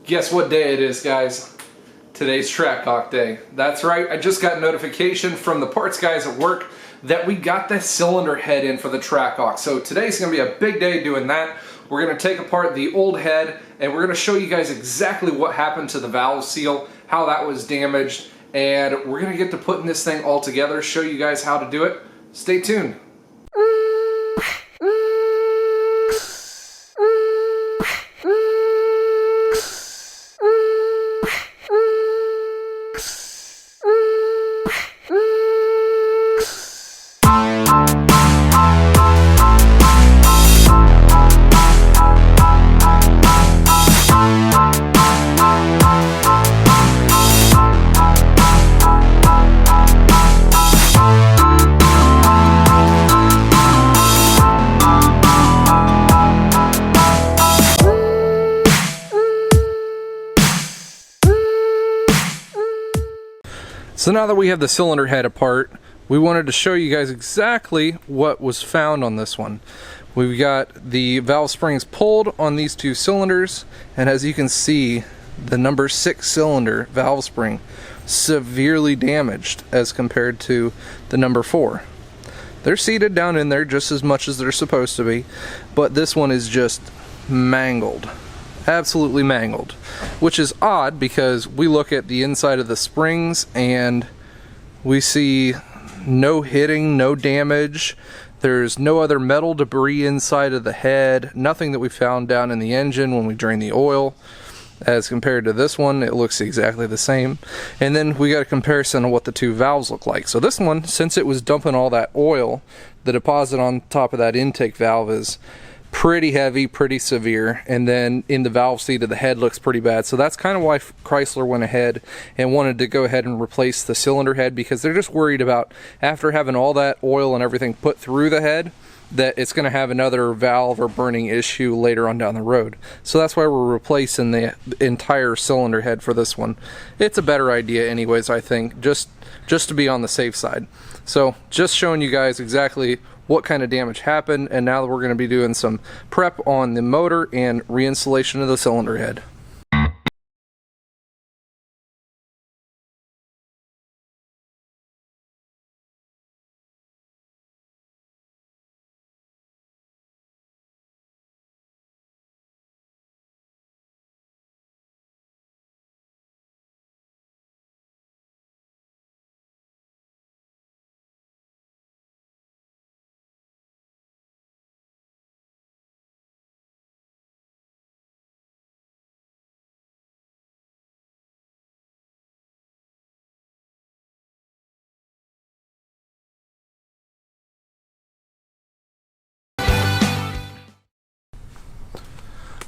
Guess what day it is, guys? Today's Trackhawk Day. That's right, I just got notification from the parts guys at work that we got the cylinder head in for the Trackhawk. So today's gonna be a big day doing that. We're gonna take apart the old head and we're gonna show you guys exactly what happened to the valve seal, how that was damaged, and we're gonna get to putting this thing all together, show you guys how to do it. Stay tuned. So now that we have the cylinder head apart, we wanted to show you guys exactly what was found on this one. We've got the valve springs pulled on these two cylinders, and as you can see, the number 6 cylinder valve spring severely damaged as compared to the number 4. They're seated down in there just as much as they're supposed to be, but this one is just mangled. Absolutely mangled, which is odd because we look at the inside of the springs and we see no hitting, no damage. There's no other metal debris inside of the head, nothing that we found down in the engine when we drained the oil. As compared to this one, it looks exactly the same. And then we got a comparison of what the two valves look like. So this one, since it was dumping all that oil, the deposit on top of that intake valve is pretty heavy, pretty severe, and then in the valve seat of the head looks pretty bad. So that's kind of why Chrysler went ahead and wanted to go ahead and replace the cylinder head, because they're just worried about, after having all that oil and everything put through the head, that it's going to have another valve or burning issue later on down the road. So that's why we're replacing the entire cylinder head for this one. It's a better idea anyways, I think, just to be on the safe side. So just showing you guys exactly what kind of damage happened, and now we're going to be doing some prep on the motor and reinstallation of the cylinder head.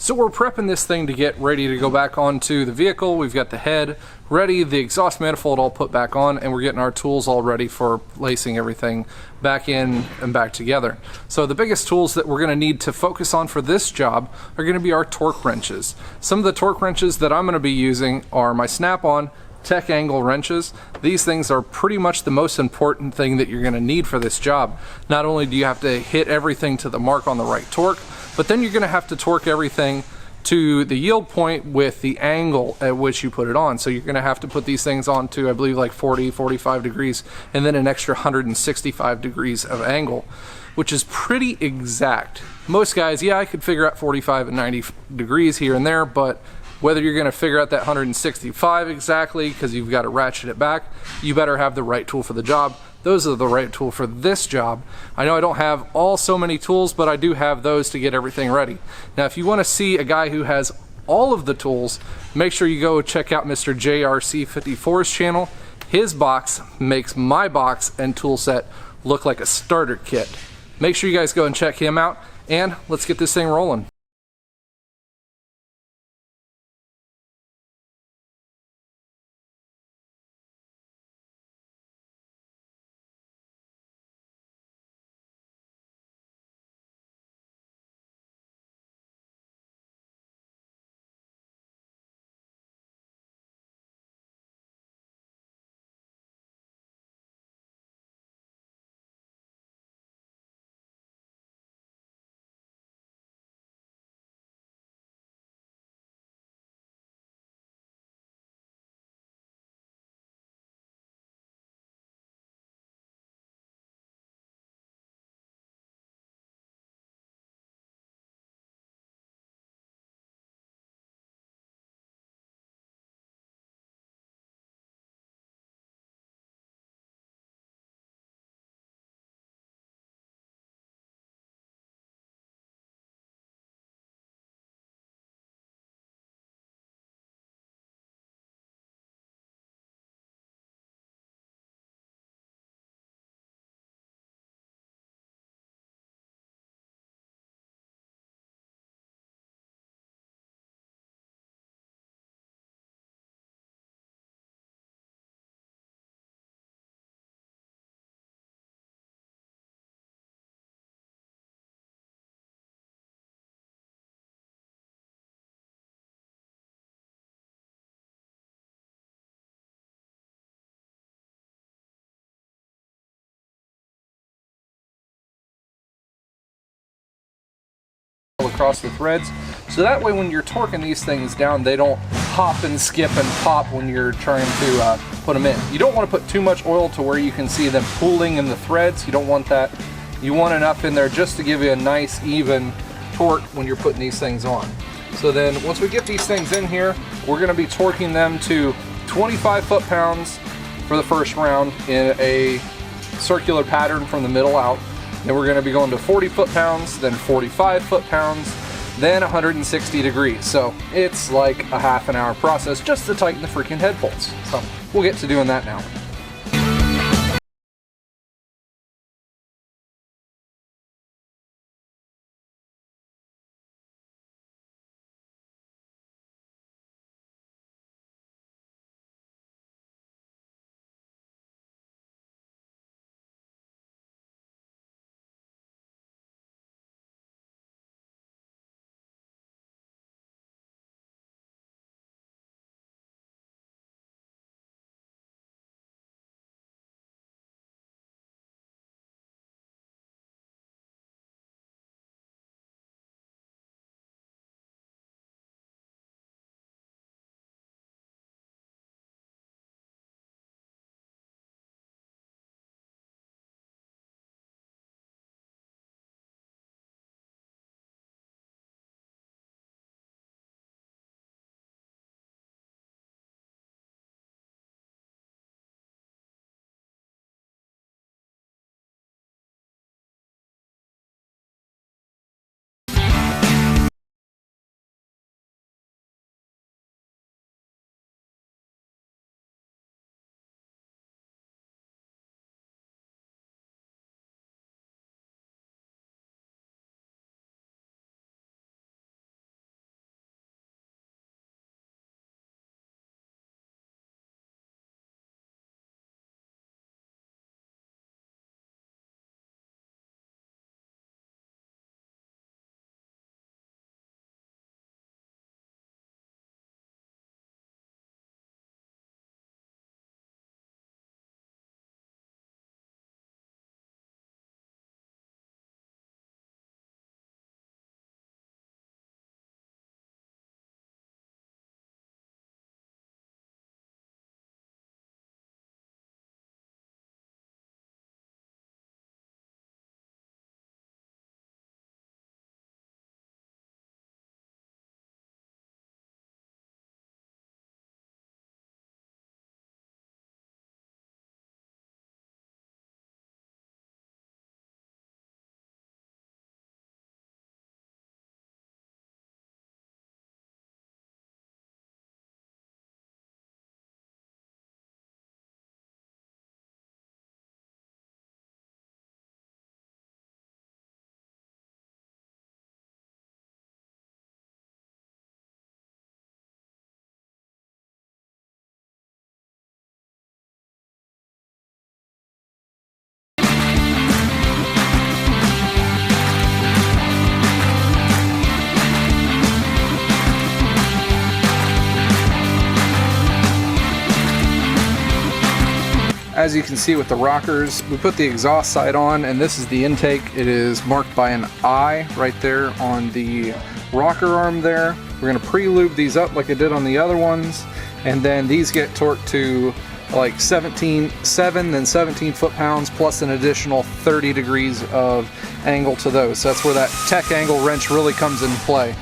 So we're prepping this thing to get ready to go back onto the vehicle. We've got the head ready, the exhaust manifold all put back on, and we're getting our tools all ready for placing everything back in and back together. So the biggest tools that we're going to need to focus on for this job are going to be our torque wrenches. Some of the torque wrenches that I'm going to be using are my Snapon Tech Angle wrenches. These things are pretty much the most important thing that you're going to need for this job. Not only do you have to hit everything to the mark on the right torque, but then you're going to have to torque everything to the yield point with the angle at which you put it on. So you're going to have to put these things on to, I believe, like 40, 45 degrees, and then an extra 165 degrees of angle, which is pretty exact. Most guys, yeah, I could figure out 45 and 90 degrees here and there, but whether you're going to figure out that 165 exactly because you've got to ratchet it back, you better have the right tool for the job. Those are the right tool for this job. I know I don't have so many tools, but I do have those to get everything ready. Now, if you want to see a guy who has all of the tools, make sure you go check out Mr. JRC54's channel. His box makes my box and tool set look like a starter kit. Make sure you guys go and check him out, and let's get this thing rolling. across the threads. So that way when you're torquing these things down, they don't hop and skip and pop when you're trying to put them in. You don't want to put too much oil to where you can see them pooling in the threads. You don't want that. You want enough in there just to give you a nice even torque when you're putting these things on. So then once we get these things in here, we're going to be torquing them to 25 foot-pounds for the first round in a circular pattern from the middle out. Then we're going to be going to 40 foot-pounds, then 45 foot-pounds, then 160 degrees. So it's like a half an hour process just to tighten the freaking head bolts. So we'll get to doing that now. As you can see with the rockers, we put the exhaust side on, and this is the intake. It is marked by an I right there on the rocker arm there. We're going to pre-lube these up like I did on the other ones, and then these get torqued to like 17.7, then 17 foot-pounds, plus an additional 30 degrees of angle to those. So that's where that tech angle wrench really comes into play.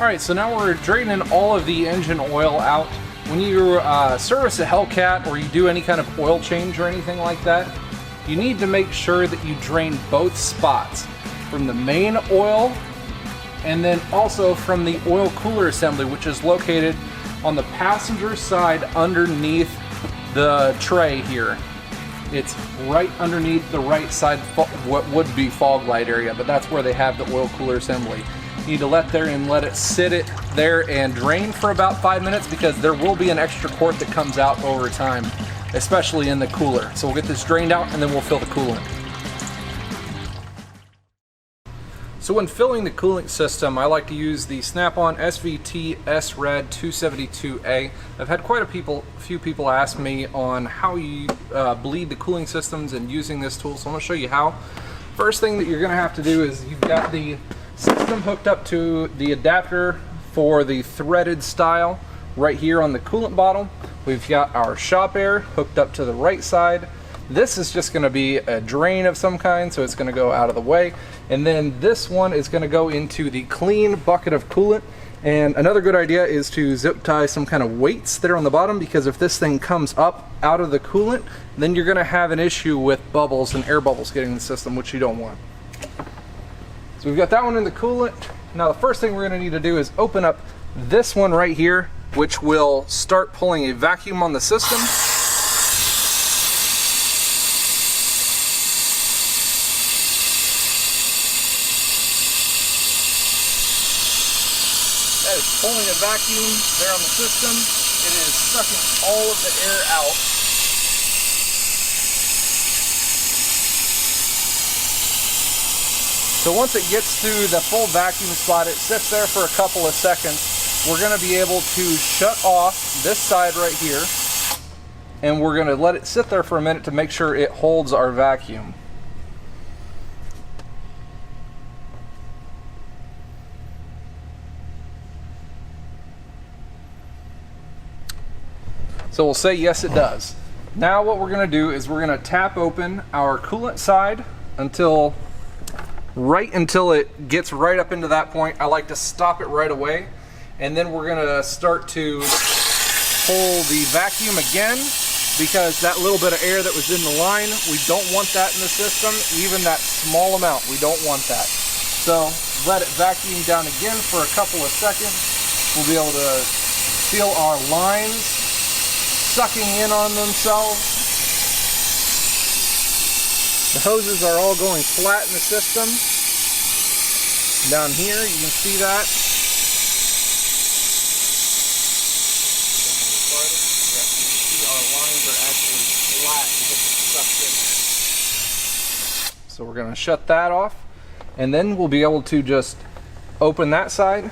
Alright, so now we're draining all of the engine oil out. When you service a Hellcat or you do any kind of oil change or anything like that, you need to make sure that you drain both spots, from the main oil and then also from the oil cooler assembly, which is located on the passenger side underneath the tray here. It's right underneath the right side, what would be fog light area, but that's where they have the oil cooler assembly. You need to let it sit there and drain for about 5 minutes, because there will be an extra quart that comes out over time, especially in the cooler. So we'll get this drained out and then we'll fill the coolant. So when filling the cooling system, I like to use the Snapon SVT SRAD 272A. I've had quite a few people ask me on how you bleed the cooling systems and using this tool, so I'm going to show you how. First thing that you're going to have to do is you've got the system hooked up to the adapter for the threaded style right here on the coolant bottle. We've got our shop air hooked up to the right side. This is just going to be a drain of some kind, so it's going to go out of the way. And then this one is going to go into the clean bucket of coolant. And another good idea is to zip tie some kind of weights there on the bottom, because if this thing comes up out of the coolant, then you're going to have an issue with bubbles and air bubbles getting in the system, which you don't want. So we've got that one in the coolant. Now the first thing we're going to need to do is open up this one right here, which will start pulling a vacuum on the system. That is pulling a vacuum there on the system. It is sucking all of the air out. So once it gets to the full vacuum spot, it sits there for a couple of seconds. We're going to be able to shut off this side right here, and we're going to let it sit there for a minute to make sure it holds our vacuum. So we'll say yes, it does. Now what we're going to do is we're going to tap open our coolant side until it gets right up into that point. I like to stop it right away, and then we're going to start to pull the vacuum again, because that little bit of air that was in the line, we don't want that in the system. Even that small amount, we don't want that. So let it vacuum down again for a couple of seconds. We'll be able to feel our lines sucking in on themselves. The hoses are all going flat in the system. Down here, you can see that. You can see our lines are actually flat because it's sucked in. So we're going to shut that off, and then we'll be able to just open that side.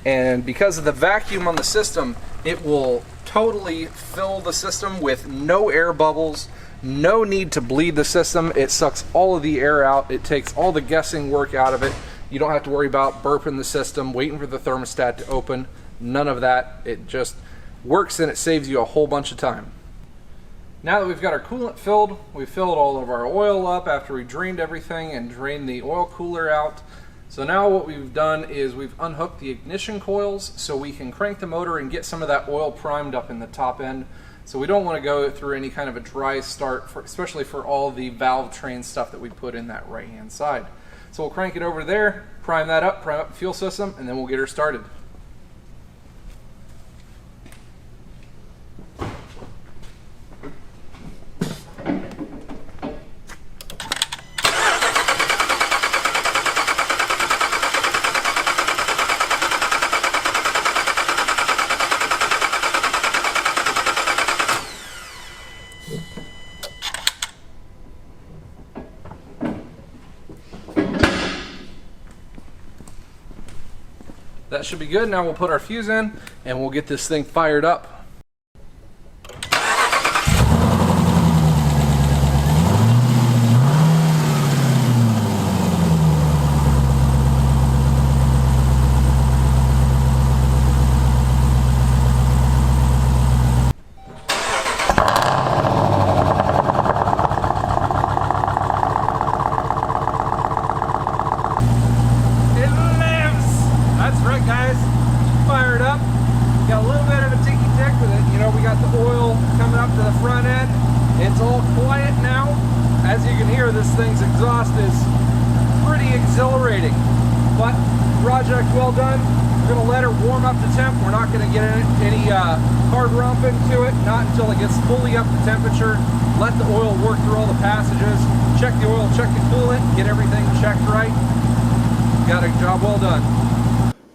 And because of the vacuum on the system, it will totally fill the system with no air bubbles. No need to bleed the system. It sucks all of the air out. It takes all the guessing work out of it. You don't have to worry about burping the system, waiting for the thermostat to open. None of that. It just works, and it saves you a whole bunch of time. Now that we've got our coolant filled, we filled all of our oil up after we drained everything and drained the oil cooler out. So now what we've done is we've unhooked the ignition coils so we can crank the motor and get some of that oil primed up in the top end. So we don't want to go through any kind of a dry start, especially for all the valve train stuff that we put in that right hand side. So we'll crank it over there, prime that up, prime up the fuel system, and then we'll get her started. That should be good. Now we'll put our fuse in and we'll get this thing fired up. It lives! got the oil coming up to the front end. It's all quiet now. As you can hear, this thing's exhaust is pretty exhilarating. But project well done. We're going to let her warm up to temp. We're not going to get any hard rump into it, not until it gets fully up to temperature. Let the oil work through all the passages. Check the oil, check the coolant, get everything checked right. Got a job well done.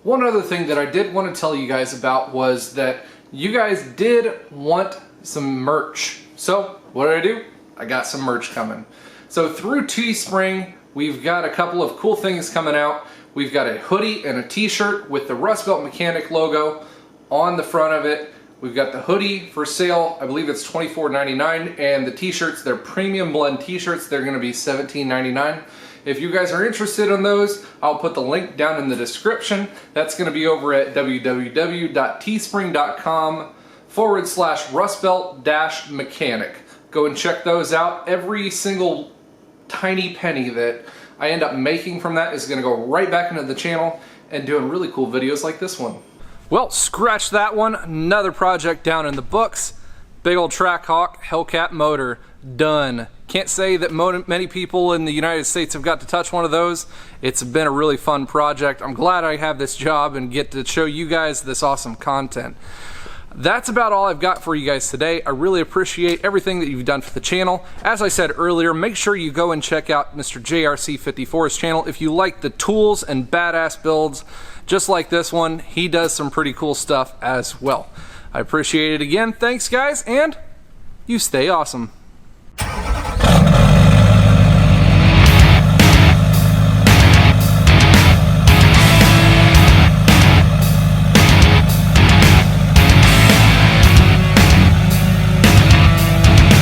One other thing that I did want to tell you guys about was that you guys did want some merch. So what did I do? I got some merch coming. So through Teespring, we've got a couple of cool things coming out. We've got a hoodie and a t-shirt with the Rustbeltmechanic logo on the front of it. We've got the hoodie for sale. I believe it's $24.99, and the t-shirts, they're premium blend t-shirts. They're going to be $17.99. If you guys are interested in those, I'll put the link down in the description. That's going to be over at www.teespring.com/Rustbelt-mechanic. Go and check those out. Every single tiny penny that I end up making from that is going to go right back into the channel and doing really cool videos like this one. Well, scratch that one. Another project down in the books. Big old Trackhawk Hellcat motor. Done. Can't say that many people in the United States have got to touch one of those. It's been a really fun project. I'm glad I have this job and get to show you guys this awesome content. That's about all I've got for you guys today. I really appreciate everything that you've done for the channel. As I said earlier, make sure you go and check out Mr. JRC54's channel. If you like the tools and badass builds just like this one, he does some pretty cool stuff as well. I appreciate it again. Thanks guys, and you stay awesome.